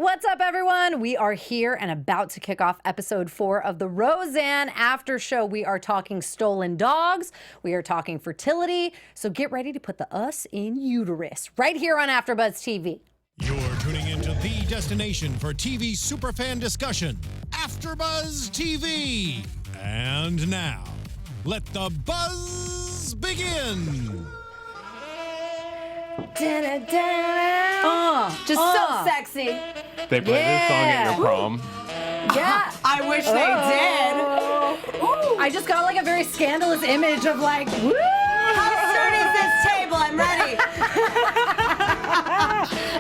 What's up, everyone? We are here and about to kick off episode 4 of the Roseanne After Show. We are talking stolen dogs. We are talking fertility. So get ready to put the us in uterus right here on AfterBuzz TV. You're tuning into the destination for TV superfan discussion, AfterBuzz TV. And now, let the buzz begin. Just so sexy. They played this song at your prom. Yeah. I wish they did. Ooh. I just got like a very scandalous image of like, woo! How sturdy is this table? I'm ready.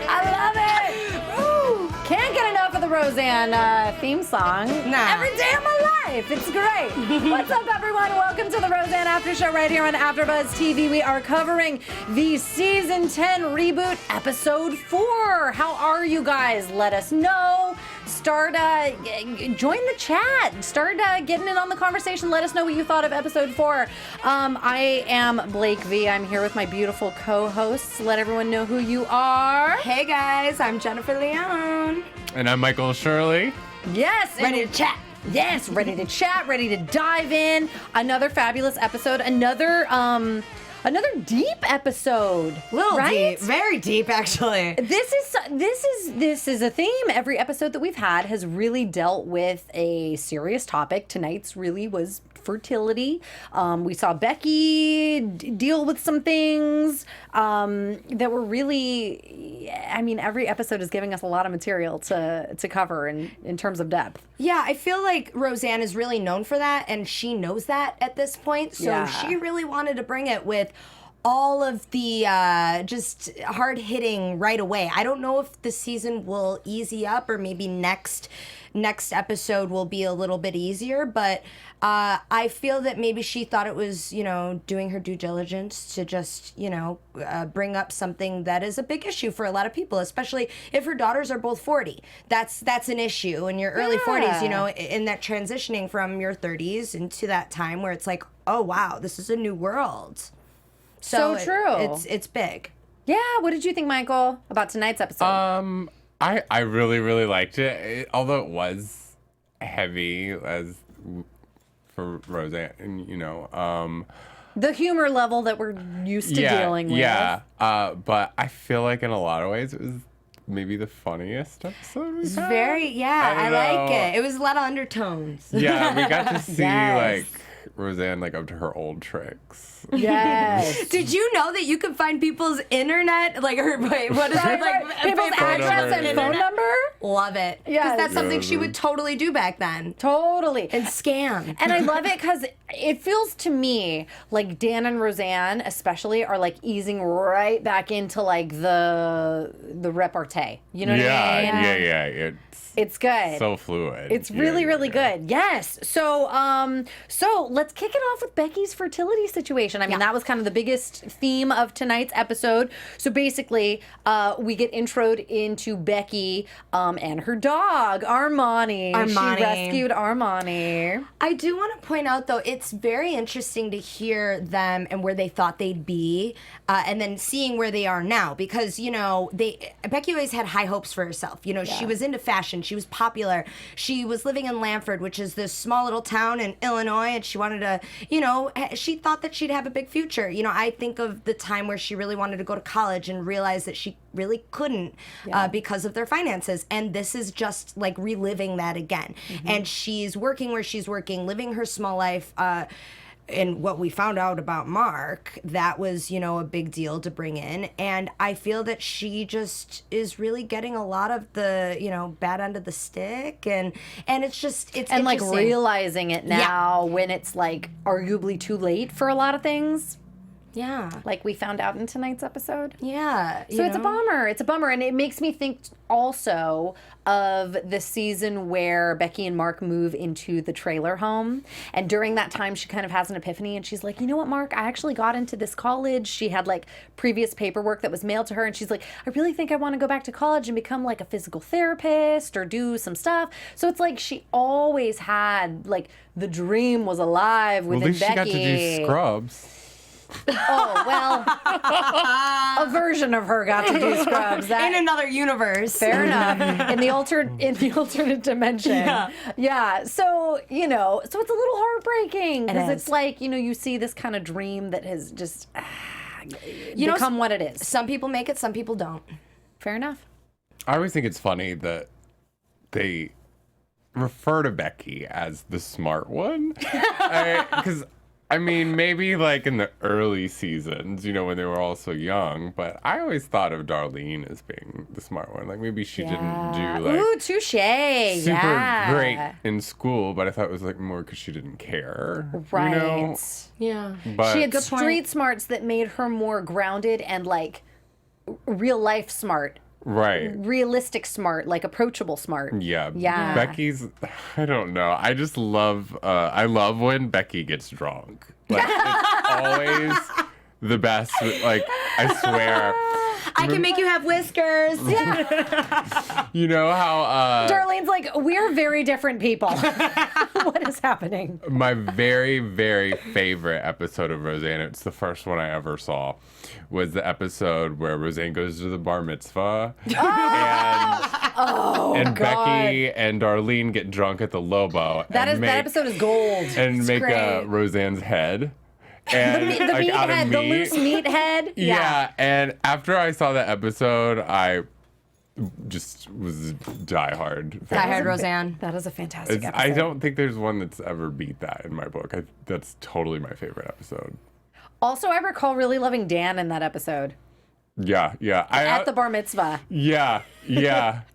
I love it. Woo. Can't get enough of the Roseanne theme song. Nah. Every day of my life. It's great. What's up, everyone? Welcome to the Roseanne After Show right here on AfterBuzz TV. We are covering the Season 10 reboot, Episode 4. How are you guys? Let us know. Start, join the chat. Start getting in on the conversation. Let us know what you thought of Episode 4. I am Blake V. I'm here with my beautiful co-hosts. Let everyone know who you are. Hey guys, I'm Jennifer Leone. And I'm Michael Shirley. Yes. Ready to chat. Yes, ready to chat, ready to dive in. Another fabulous episode. Another deep episode. Little right? deep, very deep actually. This is a theme. Every episode that we've had has really dealt with a serious topic. Tonight's really was fertility. We saw Becky deal with some things that were really, I mean, every episode is giving us a lot of material to cover in terms of depth. Yeah, I feel like Roseanne is really known for that, and she knows that at this point. So Yeah. she really wanted to bring it with all of the just hard hitting right away. I don't know if the season will easy up, or maybe next episode will be a little bit easier, but I feel that maybe she thought it was, doing her due diligence to just, bring up something that is a big issue for a lot of people, especially if her daughters are both 40. That's an issue in your early 40s, in that transitioning from your 30s into that time where it's like, oh wow, this is a new world. So true. It's big. Yeah. What did you think, Michael, about tonight's episode? I really, really liked it, although it was heavy as for Roseanne, the humor level that we're used to dealing with. Yeah, but I feel like in a lot of ways it was maybe the funniest episode we've had. I like it. It was a lot of undertones. Yeah, we got to see Yes. like Roseanne up to her old tricks. Yes. Did you know that you can find people's internet, like her, what is it, like people's address and phone number? Love it. Yes. Because that's something she would totally do back then. Totally. And scam. And I love it because it feels to me like Dan and Roseanne especially are like easing right back into like the repartee. You know what I mean? Yeah. It's good. So fluid. It's really, really good. Yes. So let's kick it off with Becky's fertility situation. I mean, that was kind of the biggest theme of tonight's episode. So basically, we get introed into Becky and her dog, Armani. She rescued Armani. I do want to point out, though, it's very interesting to hear them and where they thought they'd be, and then seeing where they are now. Because, Becky always had high hopes for herself. She was into fashion. She was popular. She was living in Lamford, which is this small little town in Illinois, and she wanted to, she thought that she'd have a big future. I think of the time where she really wanted to go to college and realized that she really couldn't because of their finances. And this is just like reliving that again. Mm-hmm. And she's working where she's working, living her small life. And what we found out about Mark, that was, a big deal to bring in. And I feel that she just is really getting a lot of the, bad end of the stick. And it's and like realizing it now when it's like arguably too late for a lot of things. Yeah. Like we found out in tonight's episode. Yeah. So it's a bummer. It's a bummer. And it makes me think also of the season where Becky and Mark move into the trailer home. And during that time, she kind of has an epiphany. And she's like, you know what, Mark? I actually got into this college. She had like previous paperwork that was mailed to her. And she's like, I really think I want to go back to college and become like a physical therapist or do some stuff. So it's like she always had like the dream was alive within At least Becky. she got to do scrubs. Oh, well, a version of her got to do Scrubs. In another universe. Fair enough. In the alternate dimension. Yeah. So, so it's a little heartbreaking because it's like, you see this kind of dream that has just become what it is. Some people make it, some people don't. Fair enough. I always think it's funny that they refer to Becky as the smart one. Because, maybe like in the early seasons, when they were all so young, but I always thought of Darlene as being the smart one. Like maybe she didn't do like Ooh, touche. super great in school, but I thought it was like more because she didn't care. Right. Yeah. But She had street smarts that made her more grounded and like real life smart. right. Realistic smart, like approachable smart. Yeah. Yeah. Becky's, I don't know. I just love, I love when Becky gets drunk. Like, it's always the best. Like, I swear. I can make you have whiskers. Yeah. You know how, Darlene's like, we're very different people. What is happening? my very, very favorite episode of Roseanne, it's the first one I ever saw, was the episode where Roseanne goes to the bar mitzvah. And Becky and Darlene get drunk at the Lobo. That episode is gold. And It's make great. Roseanne's head. And The like out of meathead, the meat. loose meathead. Yeah, and after I saw that episode, I just was diehard. Die Hard Roseanne. That is a fantastic episode. I don't think there's one that's ever beat that in my book. That's totally my favorite episode. Also, I recall really loving Dan in that episode Yeah. at the bar mitzvah. Yeah.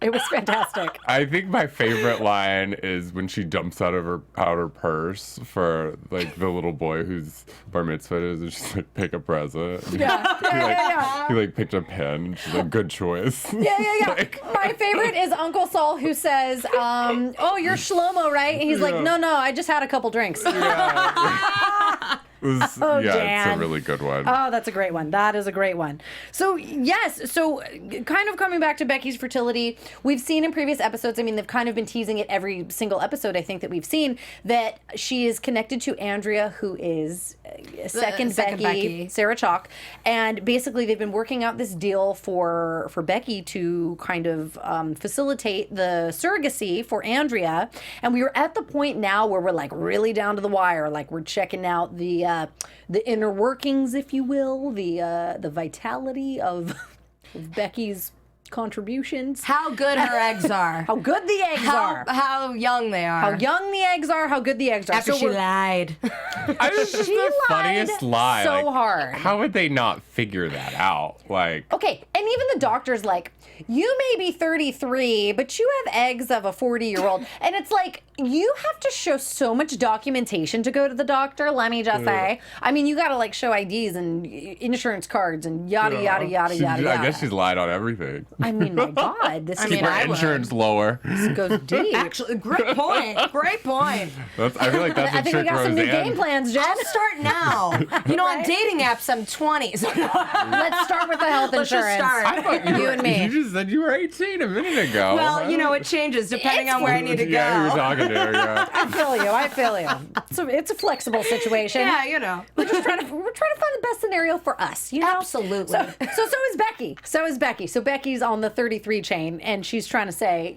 It was fantastic. I think my favorite line is when she dumps out of her purse for like the little boy whose bar mitzvah it is, and she's like, pick a present. Yeah. He like picked a pen. And she's like, good choice. Yeah. Like, My favorite is Uncle Saul, who says, oh, you're Shlomo, right? And he's like, no, I just had a couple drinks. it's Dan. a really good one. Oh, that's a great one. That is a great one. So, yes. So, kind of coming back to Becky's fertility, we've seen in previous episodes, they've kind of been teasing it every single episode, I think, that we've seen, that she is connected to Andrea, who is second Becky, Sarah Chalk. And basically, they've been working out this deal for Becky to kind of facilitate the surrogacy for Andrea. And we are at the point now where we're like really down to the wire. Like, we're checking out the inner workings, if you will, the vitality of Becky's contributions. How good her eggs are. How good the eggs are. How young they are. How young the eggs are. How good the eggs are. After she lied. I was just She the lied funniest lie. so Like, hard. How would they not figure that out? Like, Okay, and even the doctor's like, you may be 33, but you have eggs of a 40-year-old. And it's like, you have to show so much documentation to go to the doctor, let me just say. You got to like show IDs and insurance cards and yada, yada, yada, She- yada, I yada. guess she's lied on everything. My God, this Keep her I would. insurance lower. goes deep. Actually, great point. Great point. I feel like that's I a think trick we got some new Roseanne. game plans, Jen. I'll start now. On dating apps, I'm 20. Let's start with the health Let's just insurance. start. I thought You and me. You just said you were 18 a minute ago. Well, it changes depending on where I need to go. Yeah, you were talking to her. Yeah. I feel you. It's a flexible situation. Yeah, We're trying to find the best scenario for us, Absolutely. So is Becky. So Becky's on the 33 chain, and she's trying to say,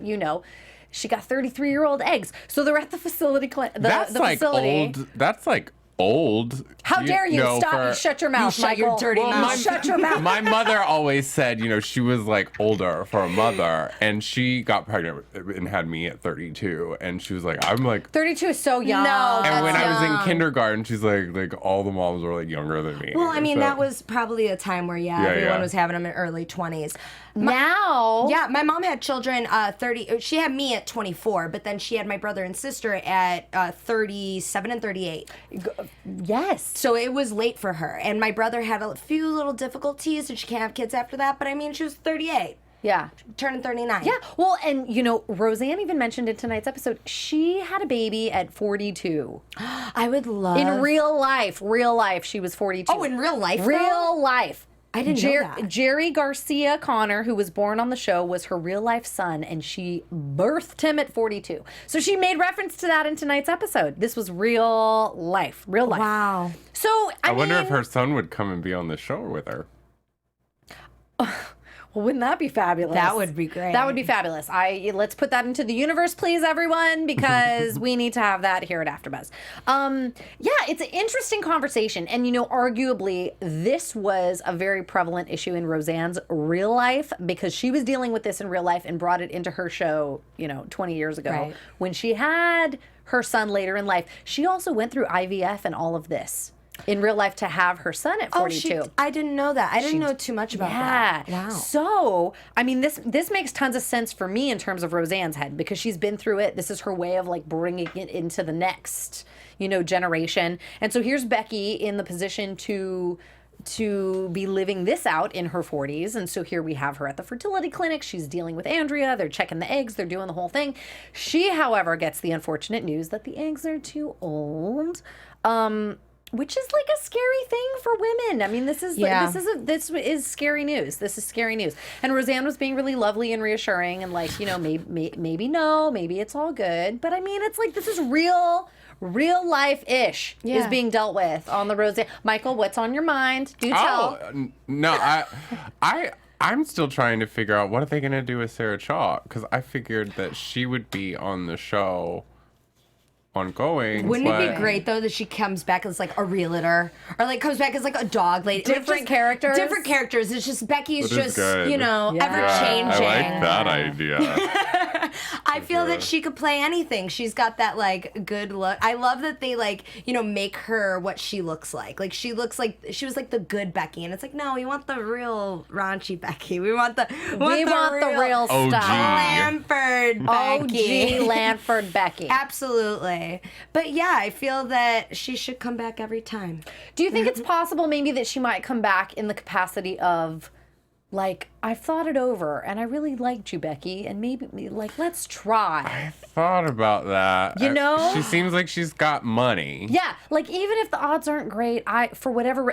she got 33-year-old eggs. So they're at the facility. That's the like facility. old. That's like old. How dare you? know, Stop! Shut your mouth, shut your Michael. dirty mouth. Shut your mouth. My mother always said, she was like older for a mother, and she got pregnant and had me at 32, and she was like, I'm like. 32 is so young. No, And when that's I was in young. kindergarten, she's like all the moms were like younger than me. Well, So- that was probably a time where, everyone yeah. was having them in early 20s. Now. Yeah, my mom had children 30. She had me at 24, but then she had my brother and sister at 37 and 38. Yes. So it was late for her. And my brother had a few little difficulties, and she can't have kids after that. But she was 38, Yeah. turning 39. Yeah. Well, and Roseanne even mentioned in tonight's episode, she had a baby at 42. I would love. In real life, she was 42. Oh, in real life? Real life. I didn't know that. Jerry Garcia Connor, who was born on the show, was her real life son, and she birthed him at 42. So she made reference to that in tonight's episode. This was real life. Wow. So I wonder if her son would come and be on the show with her. Well, wouldn't that be fabulous? That would be great. That would be fabulous. Let's put that into the universe, please, everyone, because we need to have that here at AfterBuzz. Yeah, it's an interesting conversation, and arguably this was a very prevalent issue in Roseanne's real life because she was dealing with this in real life and brought it into her show, 20 years ago when she had her son later in life. She also went through IVF and all of this in real life to have her son at 42. I didn't know that. I didn't know too much about that. Wow. So, this makes tons of sense for me in terms of Roseanne's head because she's been through it. This is her way of bringing it into the next, generation. And so here's Becky in the position to be living this out in her 40s. And so here we have her at the fertility clinic. She's dealing with Andrea. They're checking the eggs. They're doing the whole thing. She, however, gets the unfortunate news that the eggs are too old. Which is a scary thing for women. This is scary news. This is scary news. And Roseanne was being really lovely and reassuring and maybe it's all good. But it's this is real life-ish is being dealt with on the Roseanne. Michael, what's on your mind? Do tell. No, I'm still trying to figure out what are they going to do with Sarah Chalk because I figured that she would be on the show ongoing. Wouldn't it be great though that she comes back as a realtor or comes back as a dog lady? Different characters. It's just Becky's just good. ever changing. I like that idea. I feel that she could play anything. She's got that good look. I love that they make her what she looks like. She looks like she was the good Becky, and it's no, we want the real raunchy Becky. We want the real OG. stuff. Lanford Becky. OG Lanford Becky. Absolutely. But yeah, I feel that she should come back every time. Do you think it's possible maybe that she might come back in the capacity of I've thought it over and I really liked you, Becky, and maybe let's try. I thought about that. She seems like she's got money. Yeah, even if the odds aren't great, for whatever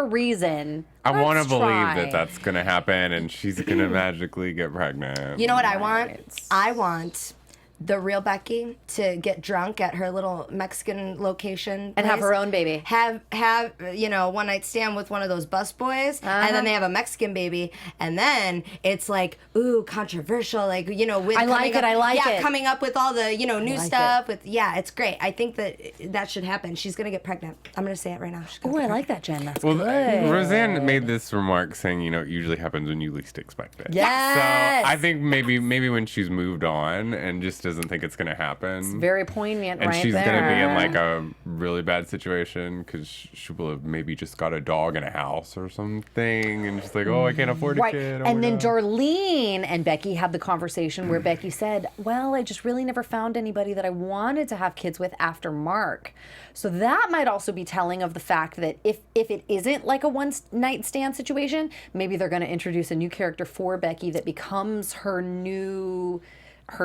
reason, I want to believe that that's going to happen and she's going to magically get pregnant. You know what I want? I want the real Becky to get drunk at her little Mexican location and have her own baby. Have one night stand with one of those bus boys, and then they have a Mexican baby, and then it's ooh, controversial, with I like it. Coming up with all the new stuff it's great. I think that should happen. She's gonna get pregnant. I'm gonna say it right now. Oh, I like that, Jen. That's good. Roseanne good. made this remark saying, it usually happens when you least expect it. Yes. So I think maybe when she's moved on and just doesn't think it's going to happen. It's very poignant, and right she's there. going to be in a really bad situation because she will have maybe just got a dog in a house or something, and she's I can't afford a kid. And then Darlene and Becky had the conversation where Becky said, well, I just really never found anybody that I wanted to have kids with after Mark. So that might also be telling of the fact that if it isn't a one-night stand situation, maybe they're going to introduce a new character for Becky that becomes her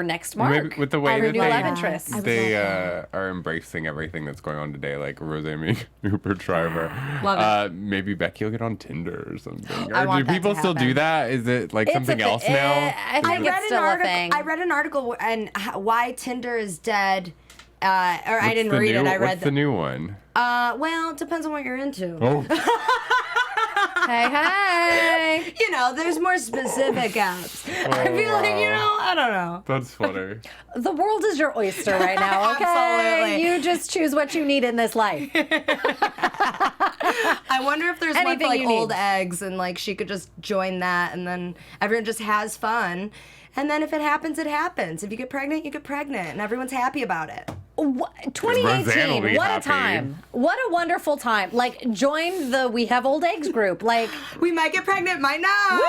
next Mark. Maybe with the way that love interest. they are embracing everything that's going on today, Roseanne being Uber driver. Love it. Maybe Becky will get on Tinder or something. I Or want do that people to still do happen. that? Is it something else now? I think it's still a thing. I read an article and why Tinder is dead. I didn't read it. I read What's the new one? Well, it depends on what you're into. Oh. Hey. There's more specific apps. I feel I don't know. That's funny. The world is your oyster right now, okay? Absolutely. You just choose what you need in this life. I wonder if there's Anything one for you need. old eggs and she could just join that and then everyone just has fun. And then if it happens, it happens. If you get pregnant, you get pregnant and everyone's happy about it. Roseanne will 2018, be what happy. a time. What a wonderful time. Join the We Have Old Eggs group. We might get pregnant, might not.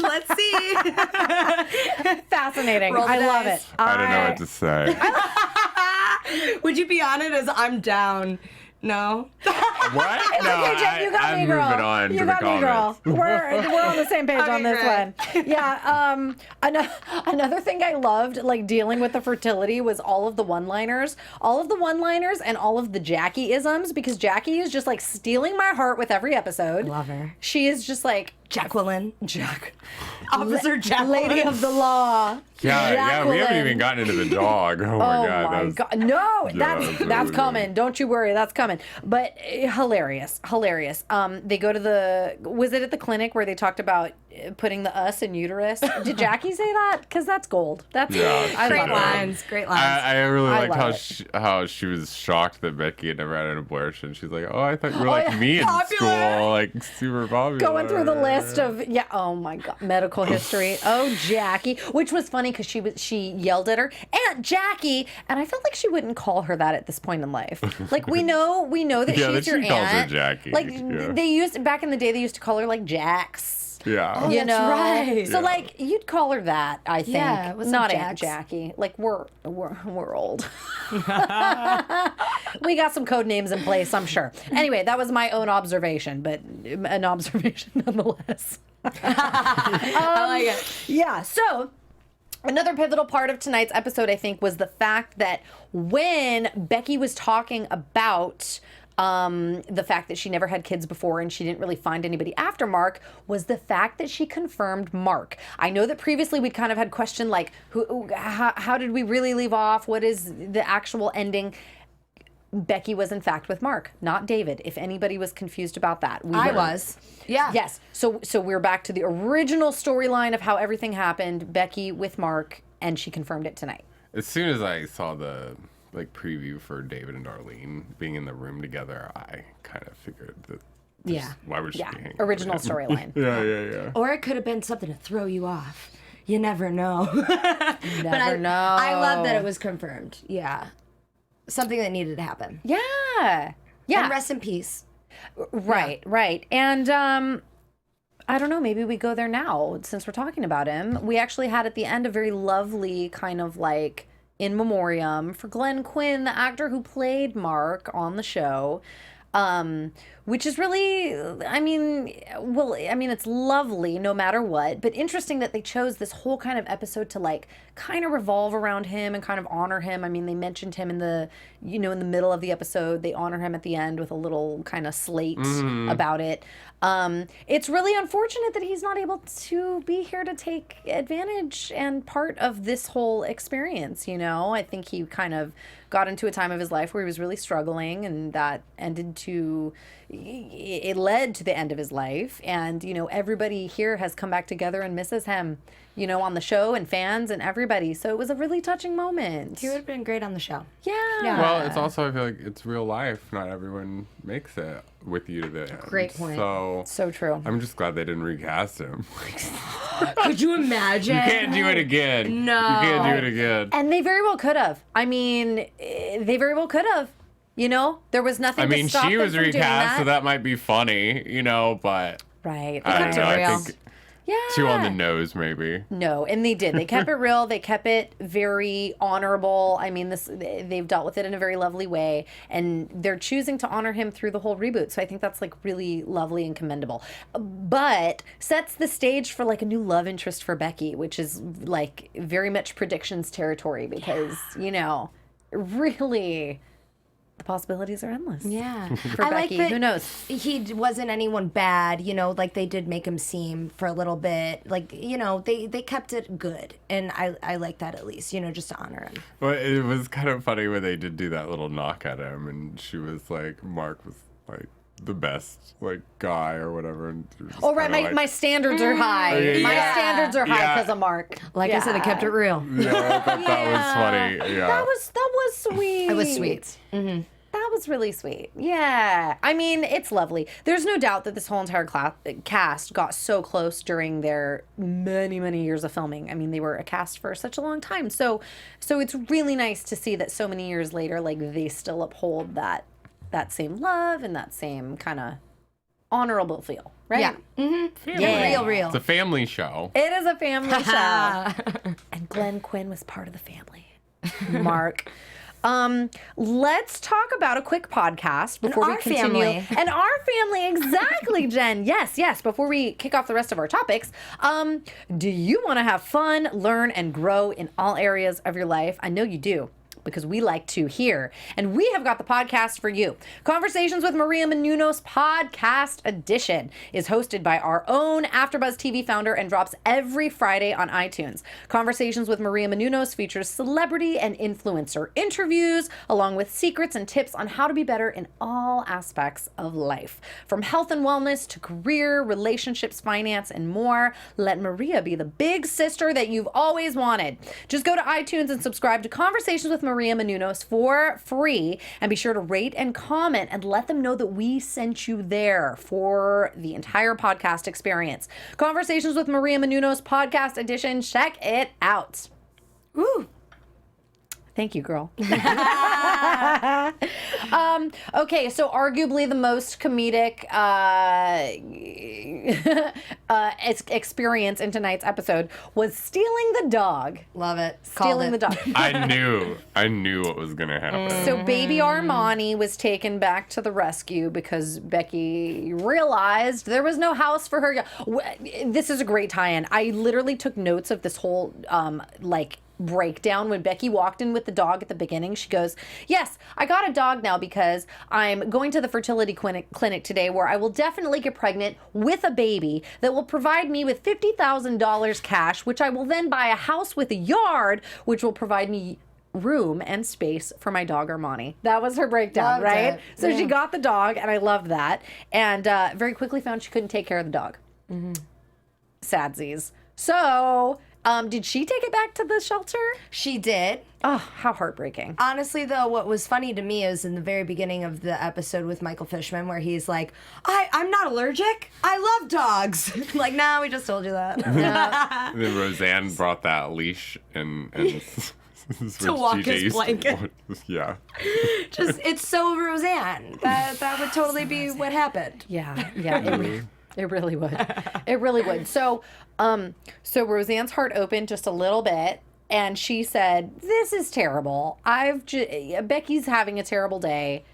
Let's see. Fascinating. Roll the I love dice. it. I don't know what to say. Would you be on it as I'm down No. What? No, Okay, Jen, you got I'm me, girl. moving on You to the got me, girl. comments. We're on the same page on this great. one. Yeah. Another thing I loved, like dealing with the fertility, was all of the one-liners, and all of the Jackie-isms, because Jackie is just like stealing my heart with every episode. Love her. She is just like Jacqueline. Officer Jacqueline. Lady of the Law. Yeah, we haven't Jacqueline. even gotten into the dog. Oh Oh my god. my that was- god! No, that's that's really coming. good. Don't you worry, that's coming. But hilarious. They go to the. Was it at the clinic where they talked about putting the us in uterus? Did Jackie say that? Because that's gold. That's Yeah, I Great love it. lines. Great lines. I really I liked love how she was shocked that Becky had never had an abortion. She's like, "Oh, I thought you were like yeah, me in popular. school, like super popular." Going through the list of oh my god, medical history. Oh, Jackie, which was funny because she yelled at her, Aunt Jackie, and I felt like she wouldn't call her that at this point in life. Like we know that Yeah, she's that your she calls her aunt. Jackie, Like yeah. they used back in the day, they used to call her like Jax. Yeah. You that's know, right. So Yeah. like you'd call her that, I think. Yeah, what's up, not Aunt Jax? Jackie. Like we're old. We got some code names in place, I'm sure. Anyway, that was my own observation, but an observation nonetheless. I like it. Yeah, so another pivotal part of tonight's episode, I think, was the fact that when Becky was talking about the fact that she never had kids before and she didn't really find anybody after Mark, was the fact that she confirmed Mark. I know that previously we'd kind of had question like, how did we really leave off? What is the actual ending? Becky was in fact with Mark, not David. If anybody was confused about that, I was. Yeah. Yes. So we're back to the original storyline of how everything happened. Becky with Mark, and she confirmed it tonight. As soon as I saw the preview for David and Darlene being in the room together, I kind of figured that. Yeah. Why would she Yeah. be hanging Original with him? storyline. Yeah. Or it could have been something to throw you off. You never know. Never know. I love that it was confirmed. Yeah. Something that needed to happen. Yeah. And Yeah. rest in peace. Right. And I don't know, maybe we go there now since we're talking about him. We actually had at the end a very lovely kind of like in memoriam for Glenn Quinn, the actor who played Mark on the show. Which is really, it's lovely no matter what, but interesting that they chose this whole kind of episode to like kind of revolve around him and kind of honor him. I mean, they mentioned him in the middle of the episode. They honor him at the end with a little kind of slate about it. It's really unfortunate that he's not able to be here to take advantage and part of this whole experience, I think he kind of got into a time of his life where he was really struggling, and that it led to the end of his life. And, everybody here has come back together and misses him, on the show, and fans and everybody. So it was a really touching moment. He would have been great on the show. Yeah. Well, it's also, I feel like it's real life. Not everyone makes it with you to the end. Great point. So true. I'm just glad they didn't recast him. Could you imagine? You can't do it again. No. You can't do it again. And they very well could have. I mean, they very well could have. There was nothing. I mean, to stop she them was from doing recast, so that might be funny, but right. I don't kept know. it I real. think Yeah. too on the nose, maybe. No, and they did. They kept it real. They kept it very honorable. I mean, they've dealt with it in a very lovely way, and they're choosing to honor him through the whole reboot. So I think that's like really lovely and commendable. But sets the stage for like a new love interest for Becky, which is like very much predictions territory because, really the possibilities are endless. Yeah. For Becky, that who knows? he wasn't anyone bad, like they did make him seem for a little bit. Like, they kept it good. And I like that at least, just to honor him. But it was kind of funny when they did do that little knock at him, and she was like, Mark was like the best guy or whatever. And she was Oh, right. kinda My standards are high. yeah, My yeah. standards are high Yeah. because of Mark. Like I said, I kept it real. Yeah, I thought that was funny. Yeah. That was sweet. It was sweet. That was really sweet. Yeah. I mean, it's lovely. There's no doubt that this whole entire cast got so close during their many, many years of filming. I mean, they were a cast for such a long time. So it's really nice to see that so many years later, they still uphold that same love and that same kind of honorable feel, right? Yeah. Family. Yeah. Real. It's a family show. It is a family show. And Glenn Quinn was part of the family. Mark. Let's talk about a quick podcast before we our continue. family. And our family, exactly, Jen. Yes. Before we kick off the rest of our topics, do you want to have fun, learn, and grow in all areas of your life? I know you do, because we like to hear. And we have got the podcast for you. Conversations with Maria Menounos Podcast Edition is hosted by our own AfterBuzz TV founder and drops every Friday on iTunes. Conversations with Maria Menounos features celebrity and influencer interviews, along with secrets and tips on how to be better in all aspects of life. From health and wellness to career, relationships, finance, and more, let Maria be the big sister that you've always wanted. Just go to iTunes and subscribe to Conversations with Maria Menounos for free, and be sure to rate and comment and let them know that we sent you there for the entire podcast experience. Conversations with Maria Menounos Podcast Edition. Check it out. Ooh. Thank you, girl. Okay, so arguably the most comedic experience in tonight's episode was stealing the dog. Love it. Stealing the dog. I knew what was gonna happen. So baby Armani was taken back to the rescue because Becky realized there was no house for her. This is a great tie-in. I literally took notes of this whole breakdown. When Becky walked in with the dog at the beginning, she goes, "Yes, I got a dog now because I'm going to the fertility clinic today, where I will definitely get pregnant with a baby that will provide me with $50,000 cash, which I will then buy a house with a yard, which will provide me room and space for my dog Armani." That was her breakdown. Loved right? it. So Yeah. she got the dog, and I loved that, and very quickly found she couldn't take care of the dog. Sadsies. So did she take it back to the shelter? She did. Oh, how heartbreaking. Honestly, though, what was funny to me is in the very beginning of the episode with Michael Fishman, where he's like, I'm not allergic. I love dogs. Like, nah, we just told you that. Then Roseanne brought that leash and To walk his blanket. Yeah. Just, it's so Roseanne. That would totally be what happened. Yeah, it really would. It really would. So Roseanne's heart opened just a little bit, and she said, "This is terrible. Becky's having a terrible day.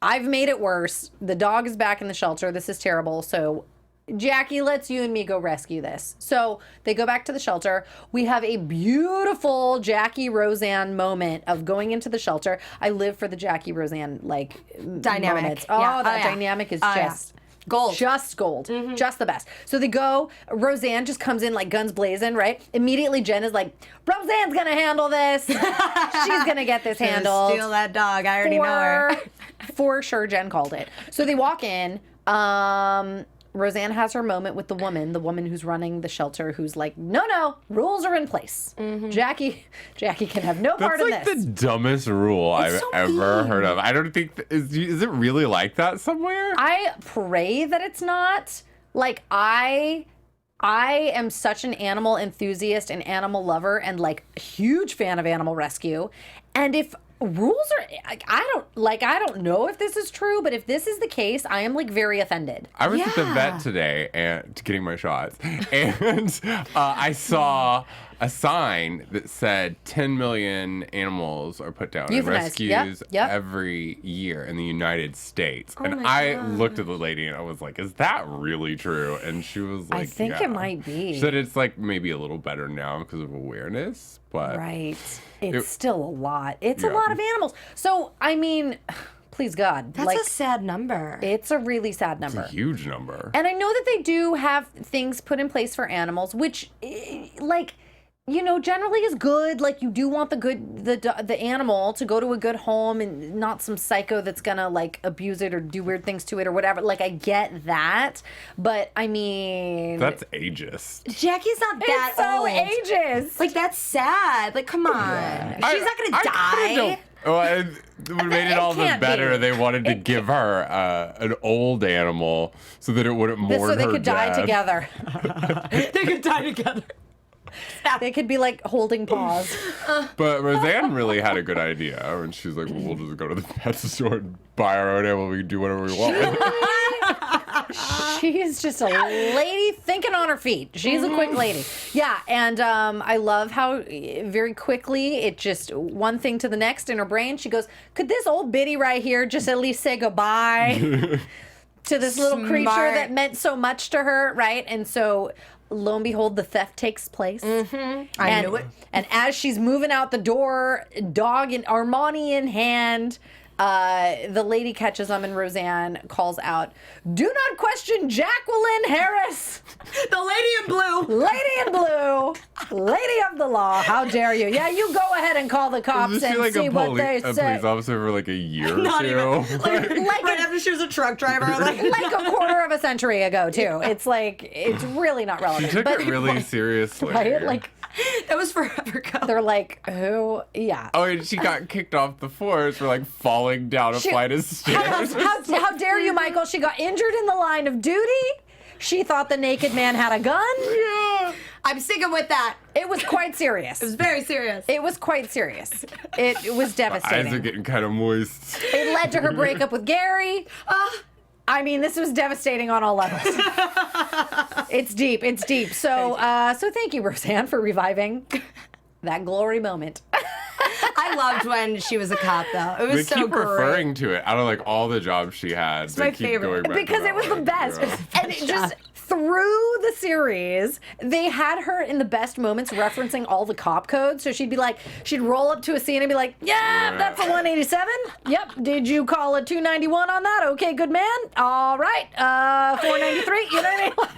I've made it worse. The dog is back in the shelter. This is terrible. So Jackie, let's you and me go rescue this." So they go back to the shelter. We have a beautiful Jackie Roseanne moment of going into the shelter. I live for the Jackie Roseanne Dynamic. moments. Oh, Yeah. that dynamic is just gold. Just gold. Just the best. So they go, Roseanne just comes in like guns blazing, right? Immediately Jen is like, "Roseanne's gonna handle this. She's gonna get this handled." Steal that dog. I already know her. For sure, Jen called it. So they walk in. Roseanne has her moment with the woman who's running the shelter, who's like, no, rules are in place. Jackie can have no part That's in like this. the dumbest rule I've so ever mean. heard of. I don't think is it really like that somewhere? I pray that it's not. Like, I am such an animal enthusiast and animal lover and like a huge fan of animal rescue. And if rules are, I don't know if this is true, but if this is the case, I am like very offended. I was at the Yeah. vet today and getting my shots, and I saw a sign that said 10 million animals are put down in Euthanized. rescues Yep. every year in the United States. And my I looked at the lady and I was like, "Is that really true?" And she was like, I think "Yeah." it might be. She said it's like maybe a little better now because of awareness, but Right. It's still a lot. It's a Yeah. lot of animals. So, I mean, please God. That's like, a sad number. it's a really sad number. huge number. And I know that they do have things put in place for animals, which, generally is good. Like, you do want the animal to go to a good home and not some psycho that's gonna like abuse it or do weird things to it or whatever. Like, I get that, but I mean, That's ageist. Jackie's not that it's so old. ages. Like, that's sad. Like, come on. She's not gonna die. Well, and what made it all the can't better, be. they wanted to give her an old animal so that it wouldn't mourn so they her could death. die together. They could die together. They could be like holding paws. But Roseanne really had a good idea when she's like, "We'll just go to the pet store and buy our own animal. We can do whatever we want with it." She's just a lady thinking on her feet. She's a quick lady. Yeah, and I love how very quickly it just one thing to the next in her brain. She goes, could this old biddy right here just at least say goodbye to this little creature that meant so much to her, right? And so lo and behold, the theft takes place. I knew it. And as she's moving out the door, dog in Armani in hand, the lady catches them, and Roseanne calls out, "Do not question Jacqueline Harris, The lady in blue. lady in blue, lady of the law. How dare you? Yeah, you go ahead and call the cops Is she and like see a what they police say." officer for like a year or Not two? even. Like right after she was a truck driver. Like Like a quarter of a century ago, too. It's like, it's really not relevant. She took but, it really seriously. right? Like, that was forever ago. they're like, who? Yeah. Oh, and she got kicked off the force for like falling down a flight of stairs. How dare you, Michael? She got injured in the line of duty. She thought the naked man had a gun. Yeah. I'm sticking with that. It was quite serious. It was very serious. It was quite serious. It was Eyes are devastating. getting kind of moist. It led to her breakup with Gary. I mean, this was devastating on all levels. It's deep. It's deep. So, so thank you, Roseanne, for reviving that glory moment. I loved when she was a cop, though. It was They so keep great. referring to it out of like all the jobs she had. They my keep favorite. going back Because to it was that the one. best. Yeah. And it just through the series, they had her in the best moments referencing all the cop codes. So she'd be like, she'd roll up to a scene and be like, yeah, that's a 187. Yep. Did you call a 291 on that? Okay, good man. All right. 493. You know what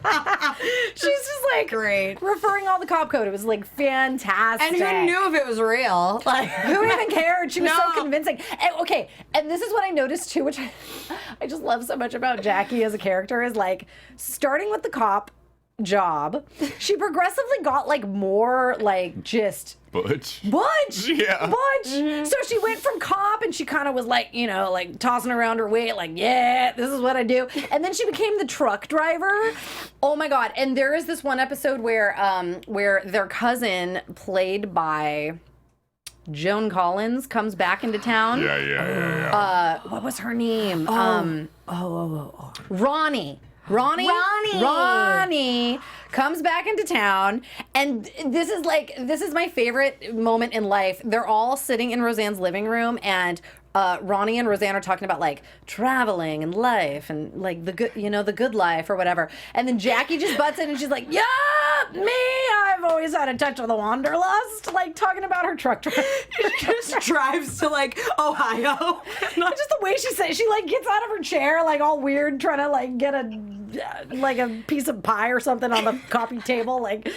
I mean? She's just like Great. referring all the cop code. It was like fantastic. And who knew if it was real? Like, Who even cared? She was so No. convincing. And, okay, and this is what I noticed too, which I just love so much about Jackie as a character, is like starting with the cop job, she progressively got like more like just Butch. Butch. Yeah. So she went from cop and she kind of was like, you know, like tossing around her weight, like, yeah, this is what I do. And then she became the truck driver. Oh my God. And there is this one episode where their cousin, played by Joan Collins, comes back into town. Yeah. What was her name? Ronnie comes back into town, and this is my favorite moment in life. They're all sitting in Roseanne's living room, and Ronnie and Roseanne are talking about like traveling and life and like the good life or whatever. And then Jackie just butts in and she's like, yeah, me, I've always had a touch of the wanderlust, like talking about her truck driver. she just drives to like Ohio. Just the way she says, she like gets out of her chair like all weird, trying to like get a piece of pie or something on the coffee table. Like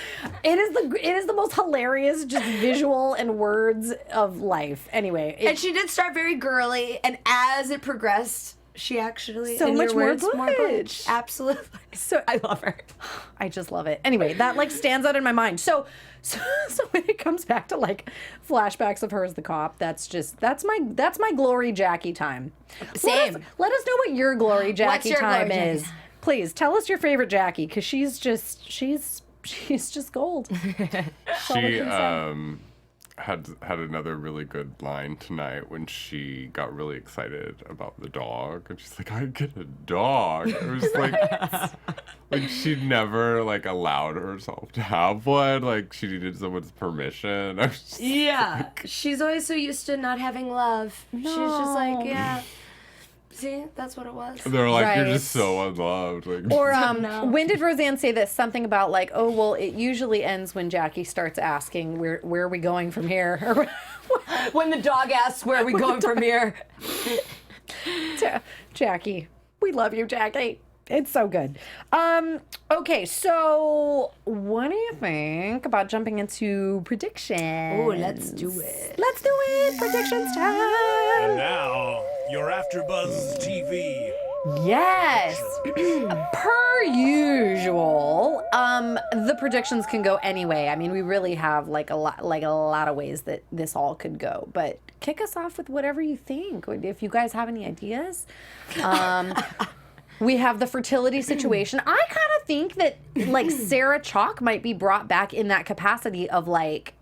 it is the most hilarious just visual and words of life. Anyway, And she did start very girly, and as it progressed, she actually So in much your more words, Butch. Absolutely. So I love her. I just love it. Anyway, that like stands out in my mind. So when it comes back to like flashbacks of her as the cop, that's my glory Jackie time. Same. Let us know what your glory Jackie your time glory is. Jackie? Please tell us your favorite Jackie, because she's just gold. She had another really good line tonight when she got really excited about the dog, and she's like, "I get a dog." It was like she'd never like allowed herself to have one. Like she needed someone's permission. I was just Yeah. She's always so used to not having love. She's just like, yeah. See, that's what it was. They're like, "You're Right. just so unloved." Like, Or No. when did Roseanne say this? Something about like, oh well, it usually ends when Jackie starts asking, where are we going from here? When the dog asks, where are we going from here? Jackie, we love you, Jackie. It's so good. Okay, so what do you think about jumping into predictions? Oh, let's do it. Let's do it. Predictions time. And now, your AfterBuzz TV. Yes. Per usual, the predictions can go any way. I mean, we really have like a lot of ways that this all could go. But kick us off with whatever you think. If you guys have any ideas. We have the fertility situation. I kind of think that like Sarah Chalk might be brought back in that capacity of like,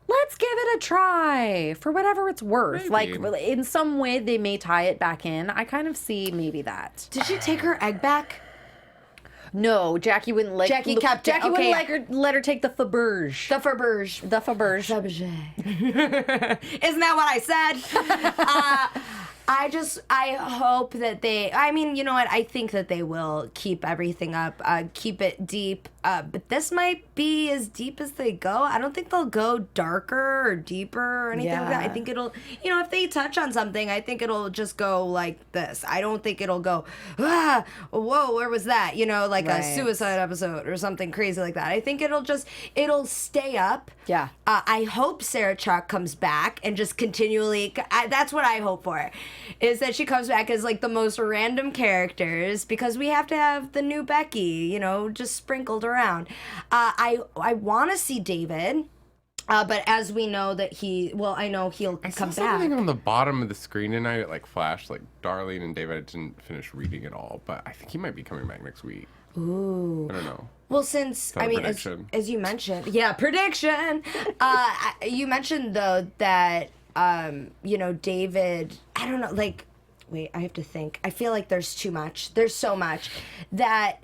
let's give it a try for whatever it's worth. Maybe. Like in some way they may tie it back in. I kind of see maybe that. Did she take her egg back? No, Jackie wouldn't let. Jackie kept it. Jackie Okay. wouldn't let her take the barrage. The Ferberge. The barrage. Isn't that what I said? I hope that you know what? I think that they will keep everything up, keep it deep. But this might be as deep as they go. I don't think they'll go darker or deeper or anything like that. I think it'll, if they touch on something, I think it'll just go like this. I don't think it'll go, whoa, where was that? Like a suicide episode or something crazy like that. I think it'll stay up. Yeah. I hope Sarah Chalk comes back and just continually, that's what I hope for, is that she comes back as like the most random characters, because we have to have the new Becky, just sprinkled around. I want to see David, but as we know that I know he'll come saw back. something on the bottom of the screen tonight. It like flashed like Darlene and David. I didn't finish reading it all, but I think he might be coming back next week. Ooh. I don't know. Well, since, as you mentioned, prediction. You mentioned though that, David, I don't know, like, wait, I have to think. I feel like there's too much. There's so much that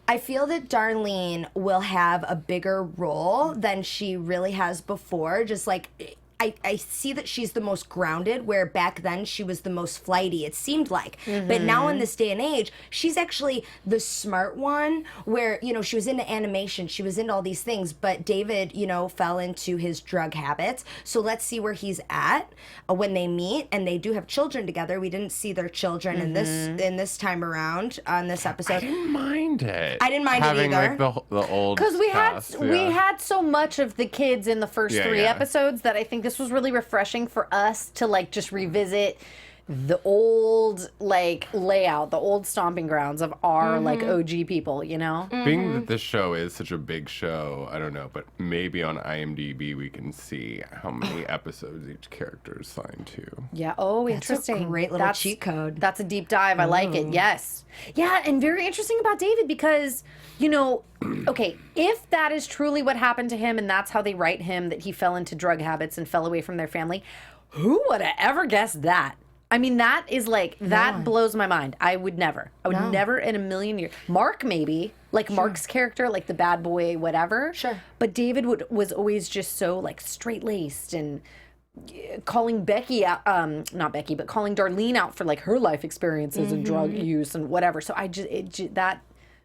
I feel that Darlene will have a bigger role than she really has before. Just like, I see that she's the most grounded, where back then she was the most flighty, it seemed like. But now in this day and age, she's actually the smart one, where, she was into animation, she was into all these things, but David, fell into his drug habits. So let's see where he's at when they meet, and they do have children together. We didn't see their children in this time around on this episode. I didn't mind it. I didn't mind it having either. like the old Because we cast, had so much of the kids in the first three episodes that I think this was really refreshing for us to like just revisit the old like layout, the old stomping grounds of our like OG people, Being that this show is such a big show, I don't know, but maybe on IMDb we can see how many episodes each character is signed to. Yeah. Oh, interesting. That's a great little cheat code. That's a deep dive. I like it. Yes. Yeah, and very interesting about David because, okay, if that is truly what happened to him and that's how they write him, that he fell into drug habits and fell away from their family, who would have ever guessed that? I mean, that is like, that blows my mind. I would never in a million years. Mark, maybe, like Mark's character, like the bad boy, whatever. Sure. But David was always just so like straight-laced and calling Becky out, not Becky, but calling Darlene out for like her life experiences and drug use and whatever. So that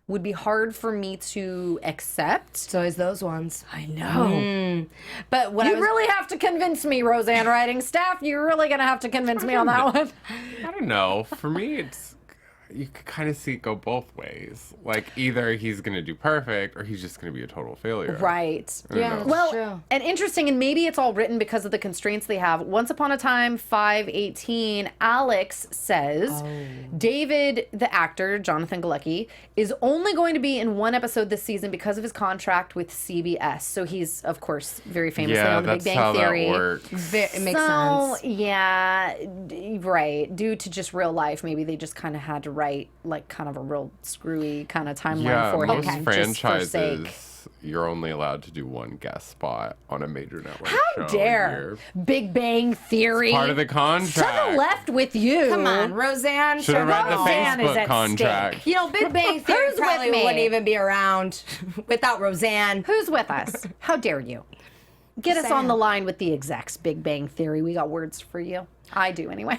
would be hard for me to accept. So is those ones. I know. But what You really have to convince me, Roseanne writing staff. You're really going to have to convince me on that one. I don't know. For me, you could kind of see it go both ways. Like, either he's going to do perfect or he's just going to be a total failure. Right. Yeah. Well, true. and interesting, and maybe it's all written because of the constraints they have. Once upon a time, 5:18, Alex says David, the actor, Jonathan Galecki, is only going to be in one episode this season because of his contract with CBS. So he's, of course, very famously on The Big Bang Theory. Yeah, that's how that works. It makes sense. Yeah, right. Due to just real life, maybe they just kind of had to write like kind of a real screwy kind of timeline for him. Most just for franchises, sake. you're only allowed to do one guest spot on a major network show How a dare year. Big Bang Theory? Part of the contract. To the left with you. Come on, Roseanne. Should have read the Roseanne is Facebook at contract. stake. Big Bang Theory Who's probably with me? wouldn't even be around without Roseanne. Who's with us? How dare you? Get us on the line with the execs, Big Bang Theory. We got words for you. I do anyway.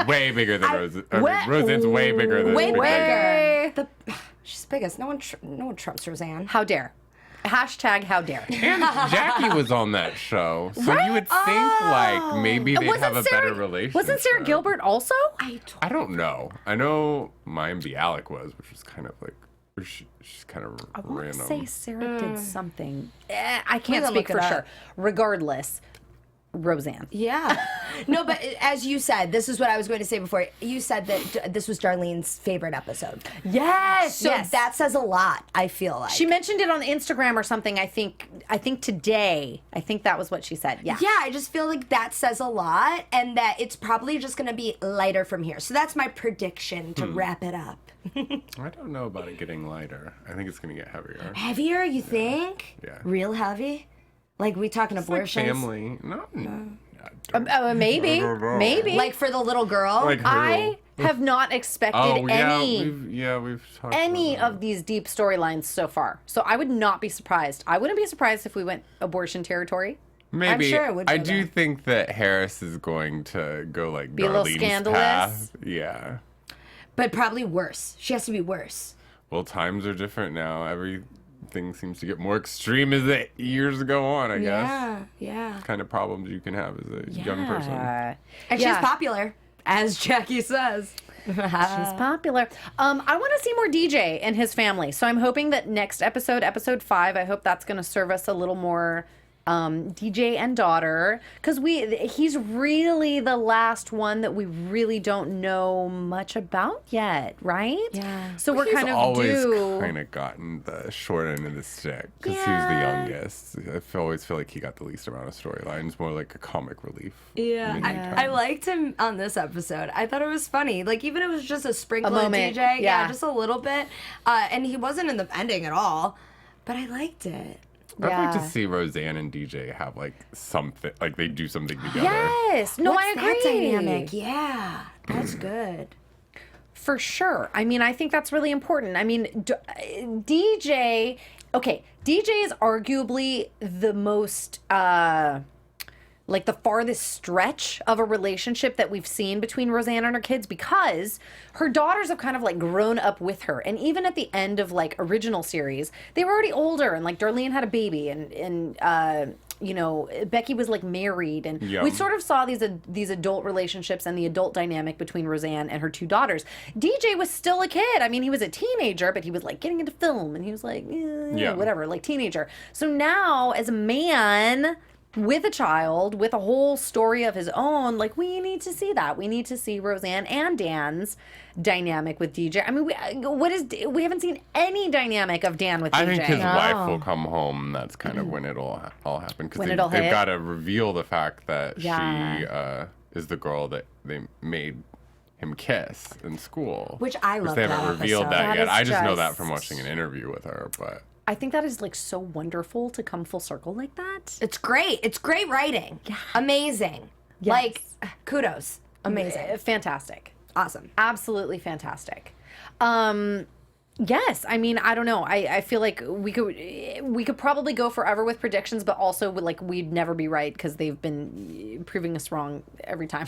Way bigger than Roseanne. Roseanne's way bigger than Way Big Bang. bigger. She's biggest. No one trumps Roseanne. How dare. Hashtag how dare. And Jackie was on that show. So you would think like maybe they'd have a better relationship. Wasn't Sarah Gilbert also? I don't know. I know Mayim Bialik was, which was kind of like, she's kind of I want to random. say Sarah did something. I can't We'll speak look it for up. sure. Regardless, Roseanne. Yeah. No, but as you said, this is what I was going to say before. You said that this was Darlene's favorite episode. Yes. So that says a lot, I feel like. She mentioned it on Instagram or something. I think today. I think that was what she said. Yeah. Yeah, I just feel like that says a lot, and that it's probably just going to be lighter from here. So that's my prediction to wrap it up. I don't know about it getting lighter. I think it's going to get heavier. Heavier, you think? Yeah. Real heavy? Like we talking Like abortions? family. No. Maybe. Like for the little girl? Like who? I have not expected we've talked any about of these deep storylines so far. So I would not be surprised. I wouldn't be surprised if we went abortion territory. Maybe. I'm sure it would I go do there. think that Harris is going to go like Be a little Darlene'S scandalous? path. Yeah. But probably worse. She has to be worse. Well, times are different now. Everything seems to get more extreme as the years go on, I guess. Yeah. Kind of problems you can have as a young person. Yeah. And she's popular, as Jackie says. She's popular. I want to see more DJ and his family. So I'm hoping that next episode 5, I hope that's going to serve us a little more DJ and daughter, because he's really the last one that we really don't know much about yet, right? Yeah. So we're He's kind of always due. kind of gotten the short end of the stick because he was Yeah. the youngest. I always feel like he got the least amount of storylines, more like a comic relief. Yeah, many I times. liked him on this episode. I thought it was funny. Like, even if it was just a sprinkle A of moment, DJ. yeah. Just a little bit. And he wasn't in the ending at all. But I liked it. I'd like Yeah. to see Roseanne and DJ have like something, like they do something together. Yes. No, What's I agree. that dynamic? Yeah, that's good. For sure. I mean, I think that's really important. I mean, DJ, okay, DJ is arguably the most, like the farthest stretch of a relationship that we've seen between Roseanne and her kids, because her daughters have kind of like grown up with her. And even at the end of like original series, they were already older, and like Darlene had a baby, and you know, Becky was like married, and Yeah. we sort of saw these adult relationships and the adult dynamic between Roseanne and her two daughters. DJ was still a kid. I mean, he was a teenager, but he was like getting into film, and he was like, whatever, like teenager. So now, as a man with a child, with a whole story of his own, like we need to see that. We need to see Roseanne and Dan's dynamic with DJ. I mean, we haven't seen any dynamic of Dan with DJ. I think his wife will come home. And that's kind of when it'll all happen, because When it'll they've hit. got to reveal the fact that Yeah. she is the girl that they made him kiss in school. Which I love They haven't that revealed episode. that That yet. is I just know just- that from watching an interview with her. But I think that is like so wonderful to come full circle like that. It's great. It's great writing. Yeah. Amazing. Yes. Like, kudos. Amazing. Fantastic. Awesome. Absolutely fantastic. Yes, I mean, I don't know. I feel like we could probably go forever with predictions, but also like we'd never be right because they've been proving us wrong every time.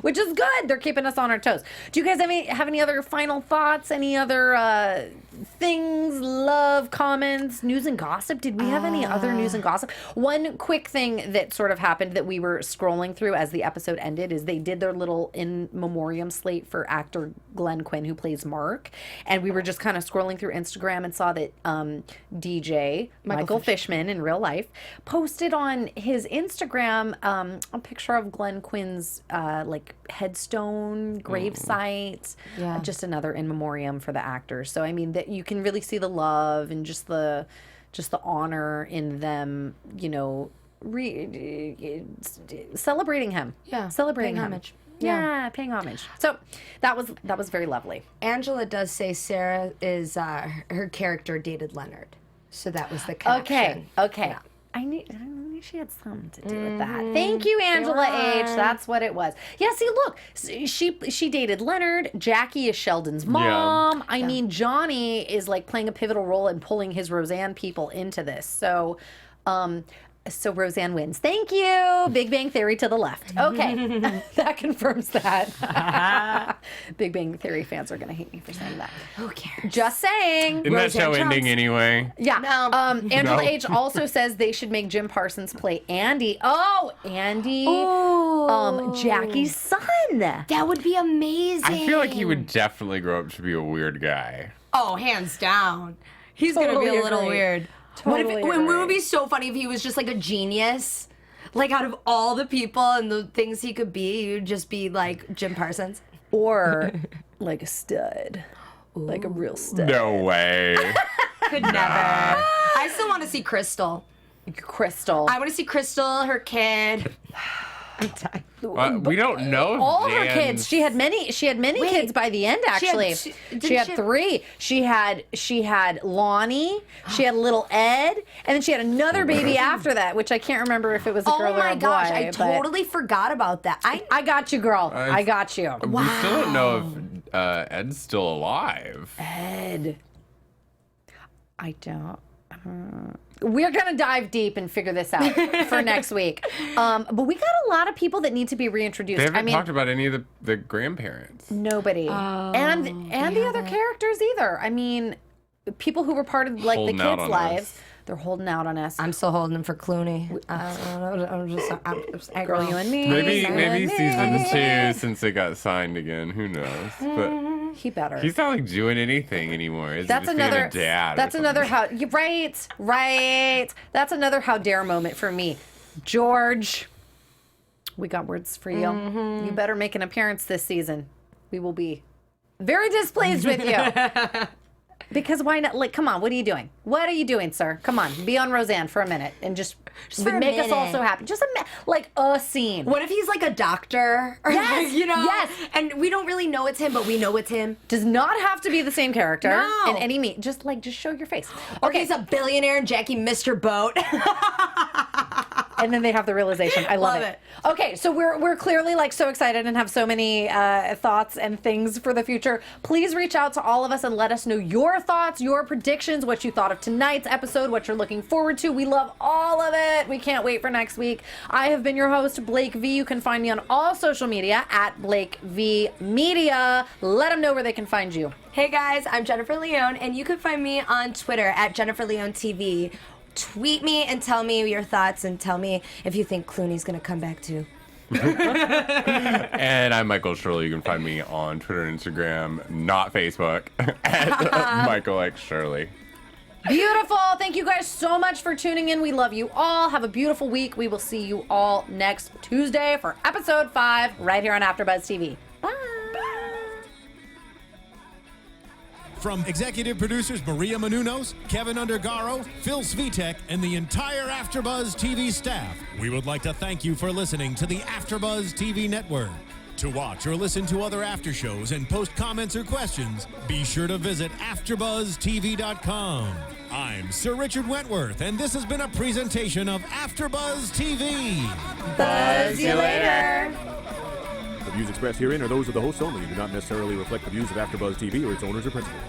Which is good. They're keeping us on our toes. Do you guys have any other final thoughts? Any other things, love, comments, news and gossip? Did we have any other news and gossip? One quick thing that sort of happened that we were scrolling through as the episode ended is they did their little in memoriam slate for actor Glenn Quinn, who plays Mark. And we were just kind of scrolling through Instagram and saw that DJ, Michael Fishman in real life, posted on his Instagram a picture of Glenn Quinn's like headstone, gravesite, just another in memoriam for the actors. So I mean that you can really see the love and just the honor in them, you know, celebrating him. Yeah, celebrating paying him. homage. Yeah, paying homage. So that was very lovely. Angela does say Sarah is her character dated Leonard. So that was the connection. Okay. Yeah. I knew she had something to do with that. Thank you, Angela H. That's what it was. Yeah, see, look, she dated Leonard. Jackie is Sheldon's mom. I mean, Johnny is like playing a pivotal role in pulling his Roseanne people into this. So, so Roseanne wins. Thank you. Big Bang Theory to the left. Okay, that confirms that. Big Bang Theory fans are going to hate me for saying that. Who cares? Just saying. isn't that show Roseanne ending Trumps. anyway? Yeah. No. Angela No. H. also says they should make Jim Parsons play Andy. Oh, Andy. Jackie's son. That would be amazing. I feel like he would definitely grow up to be a weird guy. Oh, hands down. He's going to be Totally a little agree. weird. Totally It agree. would be so funny if he was just like a genius. Like, out of all the people and the things he could be, you'd just be like Jim Parsons. Or like a stud. Like a real stud. No way. Could never. I still want to see Crystal. Crystal. I want to see Crystal, her kid. I'm done. We don't know if all her Jan's- kids. She had many kids by the end. Actually, she had 3. She had Lonnie. She had little Ed, and then she had another baby after that, which I can't remember if it was a girl or a boy. Oh my gosh, I totally forgot about that. I got you, girl. I got you. We still don't know if Ed's still alive. Ed. I don't. We're going to dive deep and figure this out for next week. But we got a lot of people that need to be reintroduced. They haven't talked about any of the grandparents. Nobody. And the other characters either. I mean, people who were part of like Holding the out kids' on lives. us. They're holding out on us. I'm still holding him for Clooney. I'm just Girl, you and me. Maybe season 2 since they got signed again. Who knows? But He better. he's not like doing anything anymore. Is That's he just another. being a dad? That's another how. Right. That's another how dare moment for me. George, we got words for you. You better make an appearance this season. We will be very displeased with you. Because why not? Like, come on, what are you doing? What are you doing, sir? Come on, be on Roseanne for a minute and just for a make us all minute. so happy. Just like a scene. What if he's like a doctor? Or Yes, you know? yes. And we don't really know it's him, but we know it's him. Does not have to be the same character No. in any meet. Just show your face. Okay, he's a billionaire and Jackie missed her boat. And then they have the realization. I love Love it. Okay, so we're clearly like so excited and have so many thoughts and things for the future. Please reach out to all of us and let us know your thoughts, your predictions, what you thought of tonight's episode, what you're looking forward to. We love all of it. We can't wait for next week. I have been your host, Blake V. You can find me on all social media at Blake V Media. Let them know where they can find you. Hey guys, I'm Jennifer Leone, and you can find me on Twitter at Jennifer Leone TV. Tweet me and tell me your thoughts and tell me if you think Clooney's gonna come back too. And I'm Michael Shirley. You can find me on Twitter and Instagram, not Facebook, at Michael X Shirley. Beautiful. Thank you guys so much for tuning in. We love you all. Have a beautiful week. We will see you all next Tuesday for episode 5 right here on AfterBuzz TV. Bye. From executive producers Maria Menounos, Keven Undergaro, Phil Svitek, and the entire AfterBuzz TV staff, we would like to thank you for listening to the AfterBuzz TV network. To watch or listen to other after shows and post comments or questions, be sure to visit AfterBuzzTV.com. I'm Sir Richard Wentworth, and this has been a presentation of AfterBuzz TV. Buzz you later. The views expressed herein are those of the hosts only and do not necessarily reflect the views of AfterBuzz TV or its owners or principals.